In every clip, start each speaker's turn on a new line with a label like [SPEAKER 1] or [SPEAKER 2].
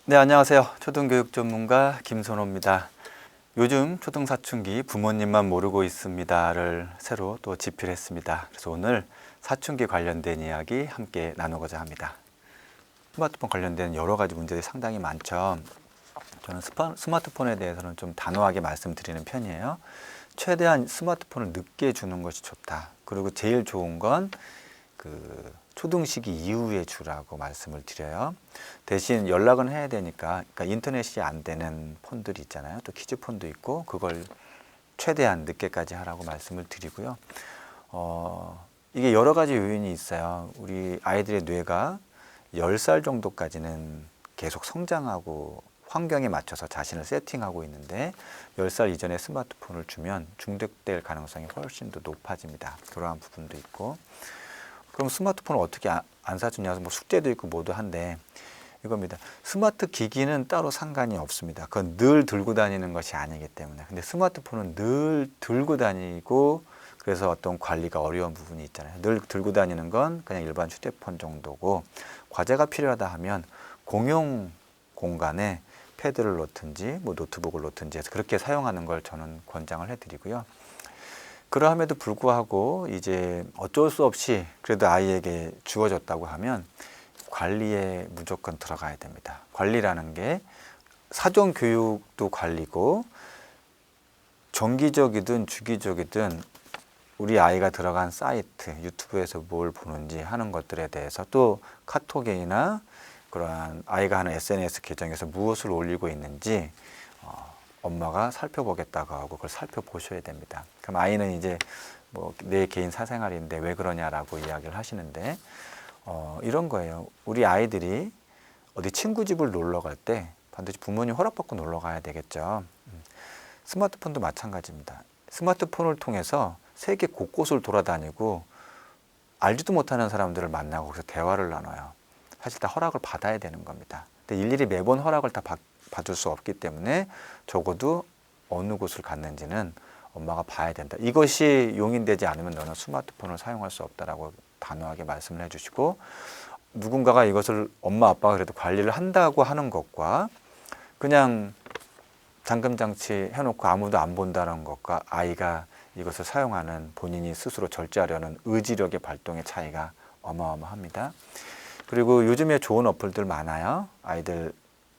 [SPEAKER 1] 네, 안녕하세요. 초등교육 전문가 김선호입니다. 요즘 초등사춘기 부모님만 모르고 있습니다를 새로 또 집필했습니다. 그래서 오늘 사춘기 관련된 이야기 함께 나누고자 합니다. 스마트폰 관련된 여러 가지 문제들이 상당히 많죠. 저는 스마트폰에 대해서는 좀 단호하게 말씀드리는 편이에요. 최대한 스마트폰을 늦게 주는 것이 좋다. 그리고 제일 좋은 건 초등 시기 이후에 주라고 말씀을 드려요. 대신 연락은 해야 되니까, 그러니까 인터넷이 안 되는 폰들이 있잖아요. 또 키즈폰도 있고, 그걸 최대한 늦게까지 하라고 말씀을 드리고요. 이게 여러 가지 요인이 있어요. 우리 아이들의 뇌가 10살 정도까지는 계속 성장하고 환경에 맞춰서 자신을 세팅하고 있는데 10살 이전에 스마트폰을 주면 중독될 가능성이 훨씬 더 높아집니다. 그러한 부분도 있고. 그럼 스마트폰을 어떻게 안 사주냐? 뭐 숙제도 있고 뭐도 한데 이겁니다. 스마트 기기는 따로 상관이 없습니다. 그건 늘 들고 다니는 것이 아니기 때문에. 근데 스마트폰은 늘 들고 다니고 그래서 어떤 관리가 어려운 부분이 있잖아요. 늘 들고 다니는 건 그냥 일반 휴대폰 정도고 과제가 필요하다 하면 공용 공간에 패드를 놓든지 뭐 노트북을 놓든지 해서 그렇게 사용하는 걸 저는 권장을 해드리고요. 그러함에도 불구하고 이제 어쩔 수 없이 그래도 아이에게 주어졌다고 하면 관리에 무조건 들어가야 됩니다. 관리라는 게 사전 교육도 관리고 정기적이든 주기적이든 우리 아이가 들어간 사이트, 유튜브에서 뭘 보는지 하는 것들에 대해서 또 카톡이나 그러한 아이가 하는 SNS 계정에서 무엇을 올리고 있는지 엄마가 살펴보겠다고 하고 그걸 살펴보셔야 됩니다. 그럼 아이는 이제 뭐 내 개인 사생활인데 왜 그러냐라고 이야기를 하시는데 이런 거예요. 우리 아이들이 어디 친구 집을 놀러 갈 때 반드시 부모님 허락받고 놀러 가야 되겠죠. 스마트폰도 마찬가지입니다. 스마트폰을 통해서 세계 곳곳을 돌아다니고 알지도 못하는 사람들을 만나고 거기서 대화를 나눠요. 사실 다 허락을 받아야 되는 겁니다. 근데 일일이 매번 허락을 다 받을 수 없기 때문에 적어도 어느 곳을 갔는지는 엄마가 봐야 된다. 이것이 용인되지 않으면 너는 스마트폰을 사용할 수 없다라고 단호하게 말씀을 해주시고 누군가가 이것을 엄마 아빠가 그래도 관리를 한다고 하는 것과 그냥 잠금장치 해놓고 아무도 안 본다는 것과 아이가 이것을 사용하는 본인이 스스로 절제하려는 의지력의 발동의 차이가 어마어마합니다. 그리고 요즘에 좋은 어플들 많아요. 아이들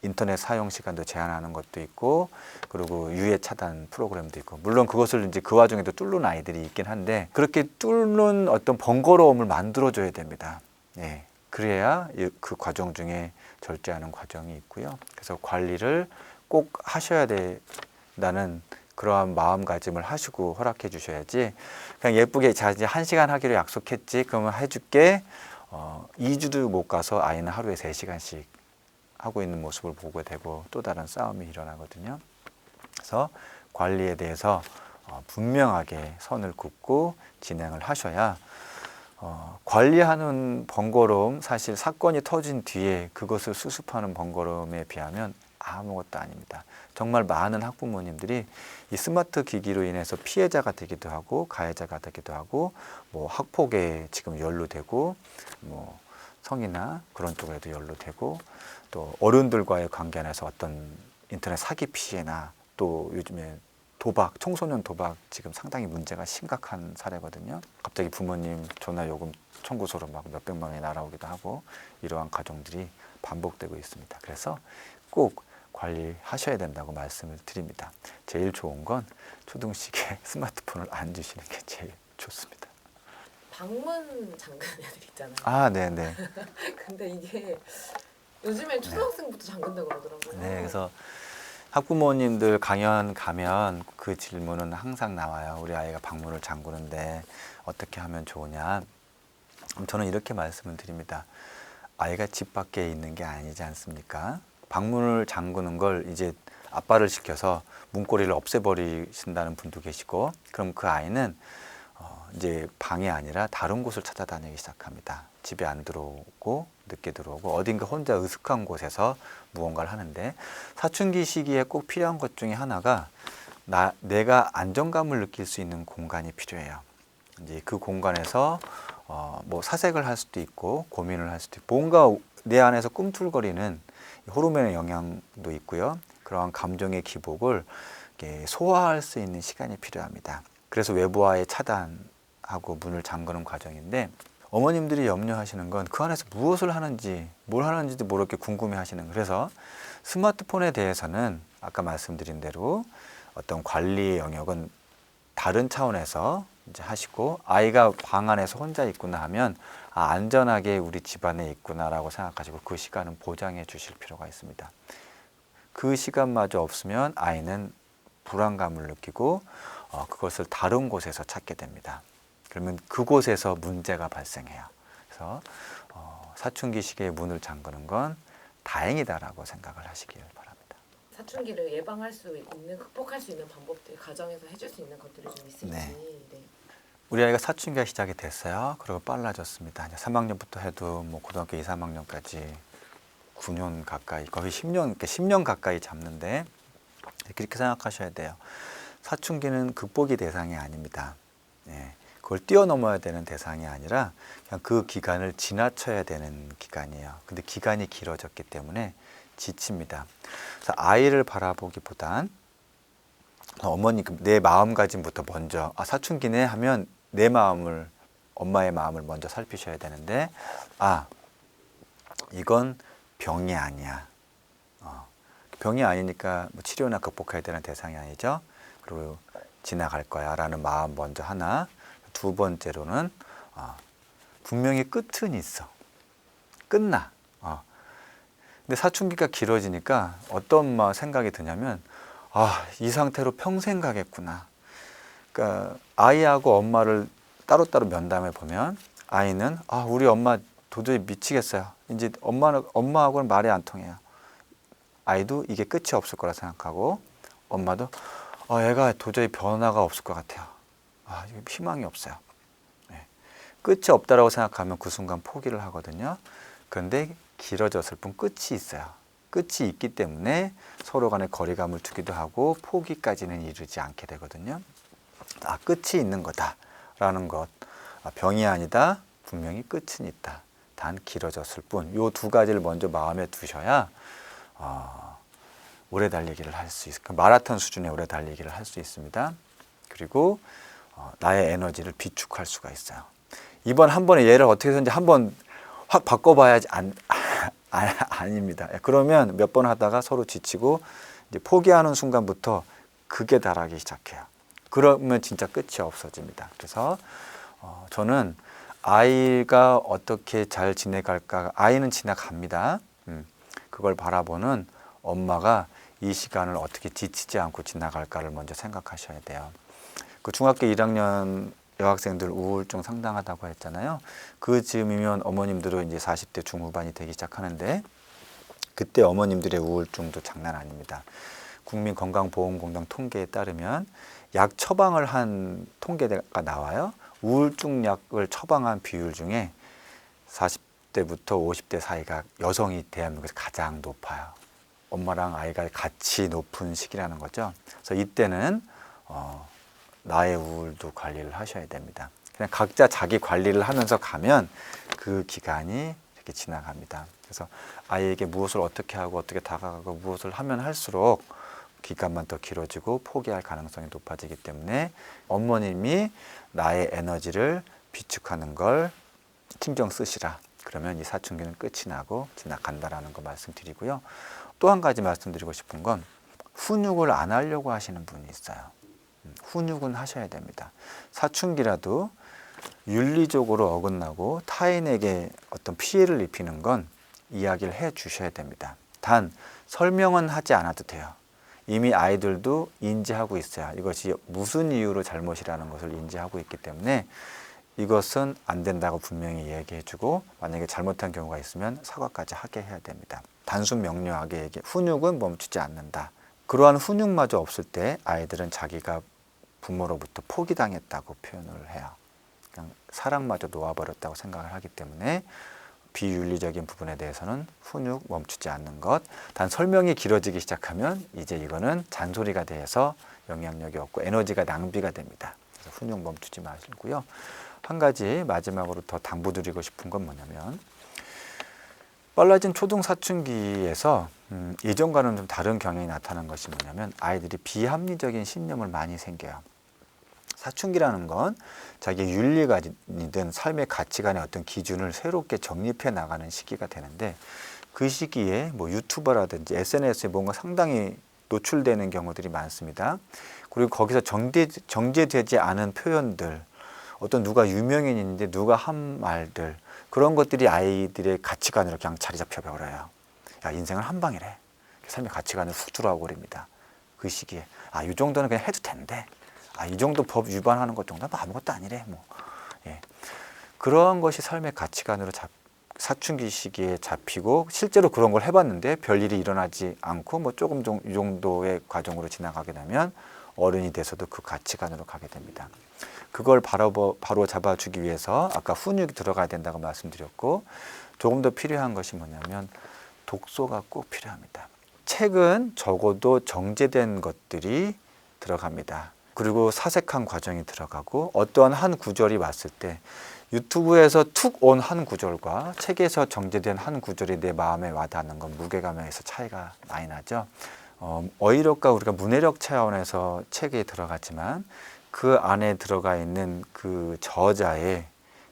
[SPEAKER 1] 인터넷 사용 시간도 제한하는 것도 있고 그리고 유해 차단 프로그램도 있고 물론 그것을 이제 그 와중에도 뚫는 아이들이 있긴 한데 그렇게 뚫는 어떤 번거로움을 만들어줘야 됩니다. 예, 그래야 그 과정 중에 절제하는 과정이 있고요. 그래서 관리를 꼭 하셔야 된다는 그러한 마음가짐을 하시고 허락해 주셔야지 그냥 예쁘게 자 이제 1시간 하기로 약속했지 그러면 해줄게 2주도 못 가서 아이는 하루에 3시간씩 하고 있는 모습을 보게 되고 또 다른 싸움이 일어나거든요. 그래서 관리에 대해서 분명하게 선을 긋고 진행을 하셔야 관리하는 번거로움 사실 사건이 터진 뒤에 그것을 수습하는 번거로움에 비하면 아무것도 아닙니다. 정말 많은 학부모님들이 이 스마트 기기로 인해서 피해자가 되기도 하고 가해자가 되기도 하고 뭐 학폭에 지금 연루되고 뭐 성이나 그런 쪽에도 연루되고 또 어른들과의 관계 안에서 어떤 인터넷 사기 피해나 또 요즘에 도박, 청소년 도박 지금 상당히 문제가 심각한 사례거든요. 갑자기 부모님 전화 요금 청구서로 막 몇백만 원이 날아오기도 하고 이러한 가정들이 반복되고 있습니다. 그래서 꼭 관리하셔야 된다고 말씀을 드립니다. 제일 좋은 건 초등 시기에 스마트폰을 안 주시는 게 제일 좋습니다.
[SPEAKER 2] 방문 잠그는 애들 있잖아요.
[SPEAKER 1] 아, 네네.
[SPEAKER 2] 근데 이게 요즘엔 초등학생부터 잠근다고 그러더라고요.
[SPEAKER 1] 네, 그래서 학부모님들 강연 가면 그 질문은 항상 나와요. 우리 아이가 방문을 잠그는데 어떻게 하면 좋으냐? 저는 이렇게 말씀을 드립니다. 아이가 집 밖에 있는 게 아니지 않습니까? 방문을 잠그는 걸 이제 아빠를 시켜서 문고리를 없애버리신다는 분도 계시고 그럼 그 아이는 이제 방이 아니라 다른 곳을 찾아다니기 시작합니다. 집에 안 들어오고 늦게 들어오고 어딘가 혼자 으슥한 곳에서 무언가를 하는데 사춘기 시기에 꼭 필요한 것 중에 하나가 내가 안정감을 느낄 수 있는 공간이 필요해요. 이제 그 공간에서 뭐 사색을 할 수도 있고 고민을 할 수도 있고 뭔가 내 안에서 꿈틀거리는 호르몬의 영향도 있고요. 그러한 감정의 기복을 이렇게 소화할 수 있는 시간이 필요합니다. 그래서 외부와의 차단하고 문을 잠그는 과정인데, 어머님들이 염려하시는 건 그 안에서 무엇을 하는지, 뭘 하는지도 모르게 궁금해 하시는 거예요. 그래서 스마트폰에 대해서는 아까 말씀드린 대로 어떤 관리의 영역은 다른 차원에서 이제 하시고, 아이가 방 안에서 혼자 있구나 하면 안전하게 우리 집안에 있구나라고 생각하시고 그 시간은 보장해 주실 필요가 있습니다. 그 시간마저 없으면 아이는 불안감을 느끼고 그것을 다른 곳에서 찾게 됩니다. 그러면 그곳에서 문제가 발생해요. 그래서 사춘기 시기에 문을 잠그는 건 다행이다라고 생각을 하시길 바랍니다.
[SPEAKER 2] 사춘기를 예방할 수 있는, 극복할 수 있는 방법들, 가정에서 해줄 수 있는 것들이 좀 있을지.
[SPEAKER 1] 네.
[SPEAKER 2] 네.
[SPEAKER 1] 우리 아이가 사춘기가 시작이 됐어요. 그리고 빨라졌습니다. 이제 3학년부터 해도 뭐 고등학교 2, 3학년까지 9년 가까이, 거의 10년 가까이 잡는데, 그렇게 생각하셔야 돼요. 사춘기는 극복이 대상이 아닙니다. 예, 그걸 뛰어넘어야 되는 대상이 아니라 그냥 그 기간을 지나쳐야 되는 기간이에요. 근데 기간이 길어졌기 때문에 지칩니다. 그래서 아이를 바라보기보단 어머니 내 마음가짐부터 먼저 사춘기네 하면 내 마음을, 엄마의 마음을 먼저 살피셔야 되는데, 이건 병이 아니야. 병이 아니니까 뭐 치료나 극복해야 되는 대상이 아니죠. 그리고 지나갈 거야 라는 마음 먼저 하나. 두 번째로는 분명히 끝은 있어. 끝나. 근데 사춘기가 길어지니까 어떤 생각이 드냐면, 이 상태로 평생 가겠구나. 그러니까 아이하고 엄마를 따로따로 면담해 보면 아이는 우리 엄마 도저히 미치겠어요. 이제 엄마하고는 말이 안 통해요. 아이도 이게 끝이 없을 거라 생각하고, 엄마도 애가 도저히 변화가 없을 것 같아요. 희망이 없어요. 네. 끝이 없다라고 생각하면 그 순간 포기를 하거든요. 그런데 길어졌을 뿐 끝이 있어요. 끝이 있기 때문에 서로 간에 거리감을 두기도 하고 포기까지는 이르지 않게 되거든요. 끝이 있는 거다라는 것. 병이 아니다. 분명히 끝은 있다. 단 길어졌을 뿐. 요 두 가지를 먼저 마음에 두셔야 오래 달리기를 할 수 있어요. 마라톤 수준의 오래 달리기를 할 수 있습니다. 그리고 나의 에너지를 비축할 수가 있어요. 이번 한 번의 예를 어떻게 해서인지 한번 확 바꿔봐야지 아닙니다. 그러면 몇 번 하다가 서로 지치고 이제 포기하는 순간부터 극에 달하기 시작해요. 그러면 진짜 끝이 없어집니다. 그래서 저는 아이가 어떻게 잘 지내갈까, 아이는 지나갑니다. 그걸 바라보는 엄마가 이 시간을 어떻게 지치지 않고 지나갈까를 먼저 생각하셔야 돼요. 그 중학교 1학년 여학생들 우울증 상당하다고 했잖아요. 그 즈음이면 어머님들은 이제 40대 중후반이 되기 시작하는데, 그때 어머님들의 우울증도 장난 아닙니다. 국민건강보험공단 통계에 따르면 약 처방을 한 통계가 나와요. 우울증 약을 처방한 비율 중에 40대부터 50대 사이가 여성이 대한민국에서 가장 높아요. 엄마랑 아이가 같이 높은 시기라는 거죠. 그래서 이때는 나의 우울도 관리를 하셔야 됩니다. 그냥 각자 자기 관리를 하면서 가면 그 기간이 이렇게 지나갑니다. 그래서 아이에게 무엇을 어떻게 하고 어떻게 다가가고 무엇을 하면 할수록 기간만 더 길어지고 포기할 가능성이 높아지기 때문에 어머님이 나의 에너지를 비축하는 걸 신경 쓰시라. 그러면 이 사춘기는 끝이 나고 지나간다라는 거 말씀드리고요. 또 한 가지 말씀드리고 싶은 건, 훈육을 안 하려고 하시는 분이 있어요. 훈육은 하셔야 됩니다. 사춘기라도 윤리적으로 어긋나고 타인에게 어떤 피해를 입히는 건 이야기를 해 주셔야 됩니다. 단 설명은 하지 않아도 돼요. 이미 아이들도 인지하고 있어요. 이것이 무슨 이유로 잘못이라는 것을 인지하고 있기 때문에 이것은 안 된다고 분명히 얘기해주고, 만약에 잘못한 경우가 있으면 사과까지 하게 해야 됩니다. 단순 명료하게 훈육은 멈추지 않는다. 그러한 훈육마저 없을 때 아이들은 자기가 부모로부터 포기당했다고 표현을 해요. 그냥 사랑마저 놓아버렸다고 생각을 하기 때문에 비윤리적인 부분에 대해서는 훈육 멈추지 않는 것. 단 설명이 길어지기 시작하면 이제 이거는 잔소리가 돼서 영향력이 없고 에너지가 낭비가 됩니다. 그래서 훈육 멈추지 마시고요. 한 가지 마지막으로 더 당부드리고 싶은 건 뭐냐면, 빨라진 초등사춘기에서 예전과는 좀 다른 경향이 나타나는 것이 뭐냐면 아이들이 비합리적인 신념을 많이 생겨요. 사춘기라는 건 자기 윤리관이든 삶의 가치관의 어떤 기준을 새롭게 정립해 나가는 시기가 되는데 그 시기에 뭐 유튜버라든지 SNS에 뭔가 상당히 노출되는 경우들이 많습니다. 그리고 거기서 정제되지 않은 표현들, 어떤 누가 유명인인데 누가 한 말들, 그런 것들이 아이들의 가치관으로 그냥 자리 잡혀 버려요. 야, 인생은 한 방이래. 삶의 가치관을 훅 들어와 버립니다. 그 시기에 이 정도는 그냥 해도 된대. 이 정도 법 위반하는 것 정도는 뭐 아무것도 아니래. 뭐 예. 그러한 것이 삶의 가치관으로 사춘기 시기에 잡히고 실제로 그런 걸 해봤는데 별일이 일어나지 않고 뭐 조금 이 정도의 과정으로 지나가게 되면 어른이 돼서도 그 가치관으로 가게 됩니다. 그걸 바로 잡아주기 위해서 아까 훈육이 들어가야 된다고 말씀드렸고 조금 더 필요한 것이 뭐냐면 독서가 꼭 필요합니다. 책은 적어도 정제된 것들이 들어갑니다. 그리고 사색한 과정이 들어가고 어떠한 한 구절이 왔을 때 유튜브에서 툭 온 한 구절과 책에서 정제된 한 구절이 내 마음에 와닿는 건 무게감에서 차이가 많이 나죠. 어휘력과 우리가 문해력 차원에서 책에 들어갔지만 그 안에 들어가 있는 그 저자의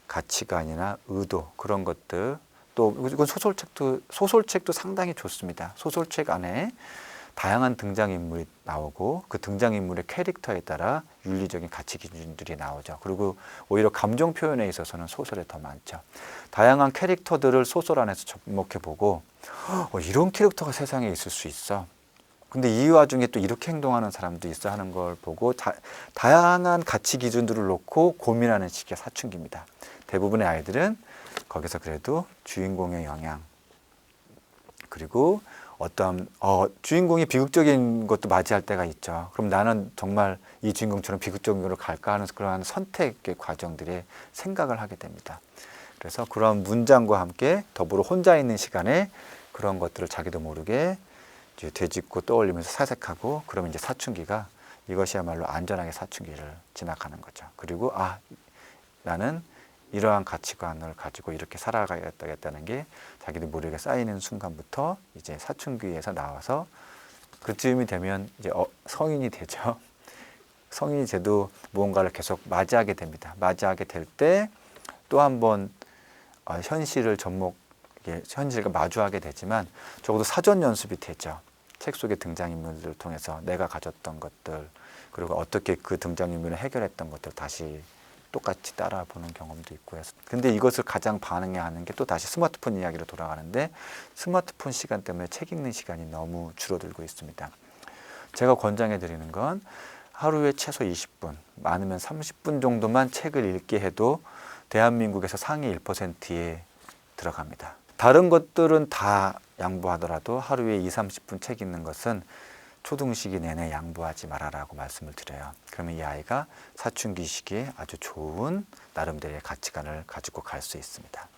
[SPEAKER 1] 가치관이나 의도 그런 것들 또 이건 소설책도 상당히 좋습니다. 소설책 안에 다양한 등장인물이 나오고 그 등장인물의 캐릭터에 따라 윤리적인 가치 기준들이 나오죠. 그리고 오히려 감정 표현에 있어서는 소설에 더 많죠. 다양한 캐릭터들을 소설 안에서 접목해보고 이런 캐릭터가 세상에 있을 수 있어. 근데 이 와중에 또 이렇게 행동하는 사람도 있어 하는 걸 보고 다양한 가치 기준들을 놓고 고민하는 시기가 사춘기입니다. 대부분의 아이들은 거기서 그래도 주인공의 영향 그리고 어떤 주인공이 비극적인 것도 맞이할 때가 있죠. 그럼 나는 정말 이 주인공처럼 비극적인 걸로 갈까 하는 그러한 선택의 과정들에 생각을 하게 됩니다. 그래서 그런 문장과 함께 더불어 혼자 있는 시간에 그런 것들을 자기도 모르게 이제 되짚고 떠올리면서 사색하고 그러면 이제 사춘기가 이것이야말로 안전하게 사춘기를 지나가는 거죠. 그리고 나는 이러한 가치관을 가지고 이렇게 살아가야겠다는 게 자기도 모르게 쌓이는 순간부터 이제 사춘기에서 나와서 그쯤이 되면 이제 성인이 되죠. 성인이 돼도 무언가를 계속 맞이하게 됩니다. 맞이하게 될 때 또 한 번 현실을 현실과 마주하게 되지만 적어도 사전 연습이 되죠. 책 속의 등장인물들을 통해서 내가 가졌던 것들 그리고 어떻게 그 등장인물을 해결했던 것들 다시 똑같이 따라보는 경험도 있고 해서 근데 이것을 가장 반응하는 게 또 다시 스마트폰 이야기로 돌아가는데 스마트폰 시간 때문에 책 읽는 시간이 너무 줄어들고 있습니다. 제가 권장해 드리는 건 하루에 최소 20분 많으면 30분 정도만 책을 읽게 해도 대한민국에서 상위 1%에 들어갑니다. 다른 것들은 다 양보하더라도 하루에 20-30분 책 읽는 것은 초등시기 내내 양보하지 말아라고 말씀을 드려요. 그러면 이 아이가 사춘기 시기에 아주 좋은 나름대로의 가치관을 가지고 갈 수 있습니다.